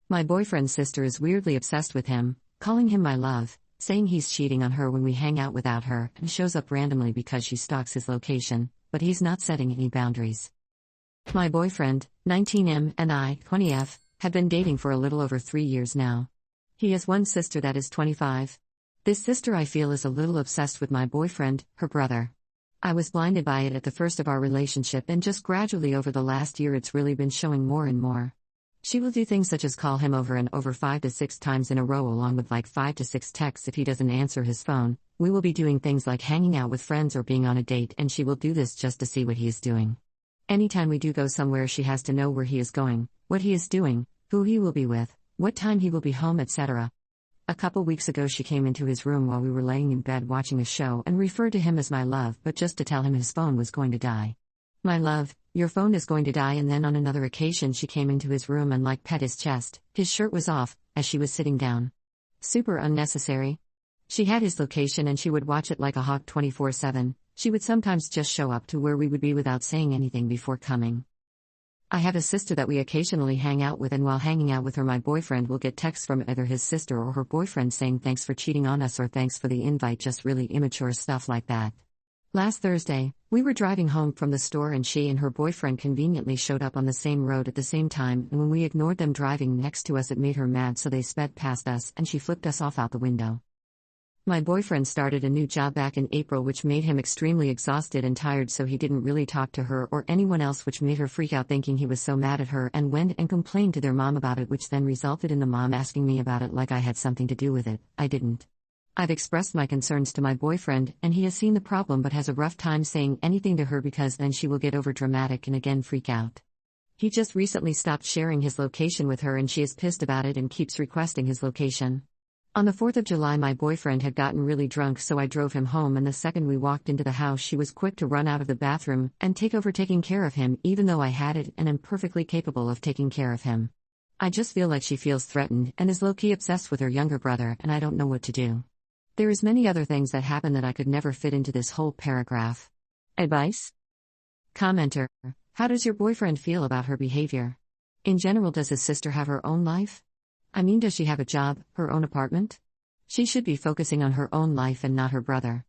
My boyfriend's sister is weirdly obsessed with him, calling him my love, saying he's cheating on her when we hang out without her, and shows up randomly because she stalks his location, but he's not setting any boundaries. My boyfriend, 19M, and I, 20F, have been dating for a little over 3 years now. He has one sister that is 25. This sister I feel is a little obsessed with my boyfriend, her brother. I was blinded by it at the first of our relationship, and just gradually over the last year it's really been showing more and more. She will do things such as call him over and over 5 to 6 times in a row, along with like 5 to 6 texts if he doesn't answer his phone. We will be doing things like hanging out with friends or being on a date, and she will do this just to see what he is doing. Anytime we do go somewhere, she has to know where he is going, what he is doing, who he will be with, what time he will be home, etc. A couple weeks ago she came into his room while we were laying in bed watching a show and referred to him as my love, but just to tell him his phone was going to die. My love, your phone is going to die. And then on another occasion she came into his room and like pet his chest. His shirt was off, as she was sitting down. Super unnecessary. She had his location and she would watch it like a hawk 24/7. She would sometimes just show up to where we would be without saying anything before coming. I have a sister that we occasionally hang out with, and while hanging out with her my boyfriend will get texts from either his sister or her boyfriend saying thanks for cheating on us or thanks for the invite, just really immature stuff like that. Last Thursday, we were driving home from the store and she and her boyfriend conveniently showed up on the same road at the same time, and when we ignored them driving next to us it made her mad, so they sped past us and she flipped us off out the window. My boyfriend started a new job back in April, which made him extremely exhausted and tired, so he didn't really talk to her or anyone else, which made her freak out thinking he was so mad at her, and went and complained to their mom about it, which then resulted in the mom asking me about it like I had something to do with it. I didn't. I've expressed my concerns to my boyfriend and he has seen the problem but has a rough time saying anything to her because then she will get over dramatic and again freak out. He just recently stopped sharing his location with her and she is pissed about it and keeps requesting his location. On the 4th of July my boyfriend had gotten really drunk, so I drove him home, and the second we walked into the house she was quick to run out of the bathroom and take over taking care of him, even though I had it and am perfectly capable of taking care of him. I just feel like she feels threatened and is low-key obsessed with her younger brother, and I don't know what to do. There is many other things that happen that I could never fit into this whole paragraph. Advice? Commenter: how does your boyfriend feel about her behavior? In general, does his sister have her own life? I mean, does she have a job, her own apartment? She should be focusing on her own life and not her brother.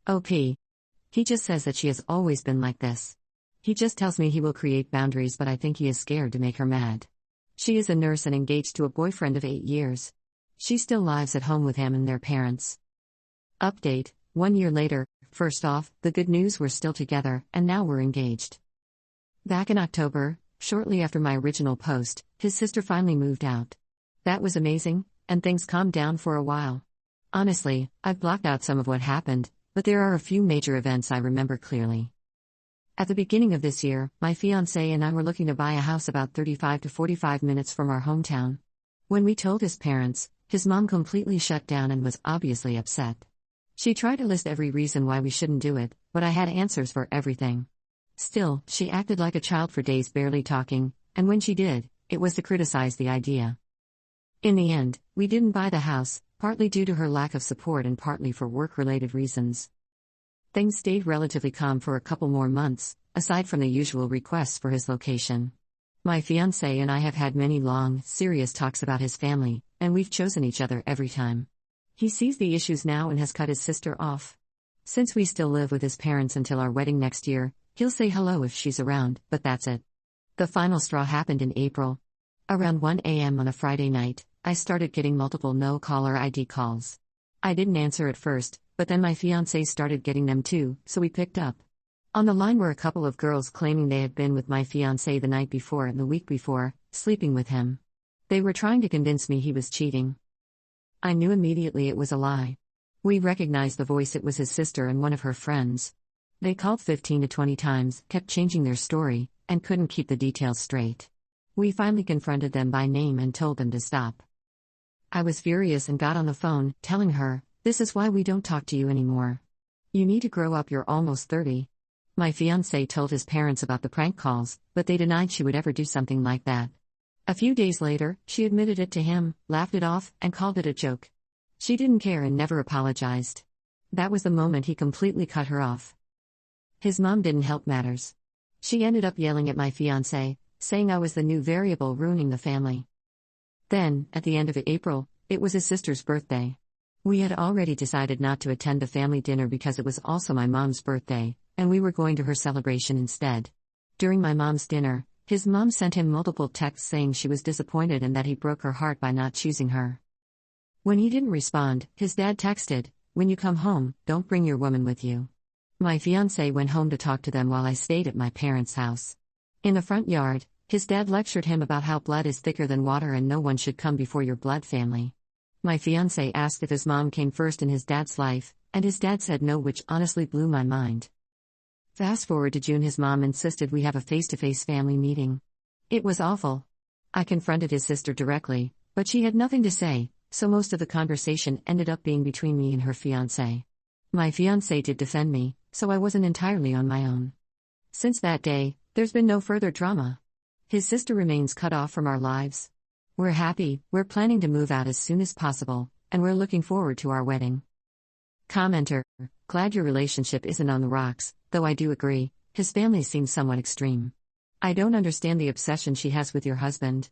OP. He just says that she has always been like this. He just tells me he will create boundaries, but I think he is scared to make her mad. She is a nurse and engaged to a boyfriend of 8 years. She still lives at home with him and their parents. Update: 1 year later. First off, the good news, we're still together, and now we're engaged. Back in October, shortly after my original post, his sister finally moved out. That was amazing, and things calmed down for a while. Honestly, I've blocked out some of what happened, but there are a few major events I remember clearly. At the beginning of this year, my fiancé and I were looking to buy a house about 35 to 45 minutes from our hometown. When we told his parents, his mom completely shut down and was obviously upset. She tried to list every reason why we shouldn't do it, but I had answers for everything. Still, she acted like a child for days, barely talking, and when she did, it was to criticize the idea. In the end, we didn't buy the house, partly due to her lack of support and partly for work-related reasons. Things stayed relatively calm for a couple more months, aside from the usual requests for his location. My fiancé and I have had many long, serious talks about his family, and we've chosen each other every time. He sees the issues now and has cut his sister off. Since we still live with his parents until our wedding next year, he'll say hello if she's around, but that's it. The final straw happened in April. Around 1 a.m. on a Friday night, I started getting multiple no-caller ID calls. I didn't answer at first, but then my fiancé started getting them too, so we picked up. On the line were a couple of girls claiming they had been with my fiancé the night before and the week before, sleeping with him. They were trying to convince me he was cheating. I knew immediately it was a lie. We recognized the voice, it was his sister and one of her friends. They called 15 to 20 times, kept changing their story, and couldn't keep the details straight. We finally confronted them by name and told them to stop. I was furious and got on the phone, telling her, "This is why we don't talk to you anymore. You need to grow up, you're almost 30. My fiancé told his parents about the prank calls, but they denied she would ever do something like that. A few days later, she admitted it to him, laughed it off, and called it a joke. She didn't care and never apologized. That was the moment he completely cut her off. His mom didn't help matters. She ended up yelling at my fiancé, saying I was the new variable ruining the family. Then, at the end of April, it was his sister's birthday. We had already decided not to attend the family dinner because it was also my mom's birthday, and we were going to her celebration instead. During my mom's dinner, his mom sent him multiple texts saying she was disappointed and that he broke her heart by not choosing her. When he didn't respond, his dad texted, "When you come home, don't bring your woman with you." My fiancé went home to talk to them while I stayed at my parents' house. In the front yard, his dad lectured him about how blood is thicker than water and no one should come before your blood family. My fiancé asked if his mom came first in his dad's life, and his dad said no, which honestly blew my mind. Fast forward to June, his mom insisted we have a face-to-face family meeting. It was awful. I confronted his sister directly, but she had nothing to say, so most of the conversation ended up being between me and her fiancé. My fiancé did defend me, so I wasn't entirely on my own. Since that day, there's been no further drama. His sister remains cut off from our lives. We're happy, we're planning to move out as soon as possible, and we're looking forward to our wedding. Commenter: glad your relationship isn't on the rocks, though I do agree, his family seems somewhat extreme. I don't understand the obsession she has with your husband.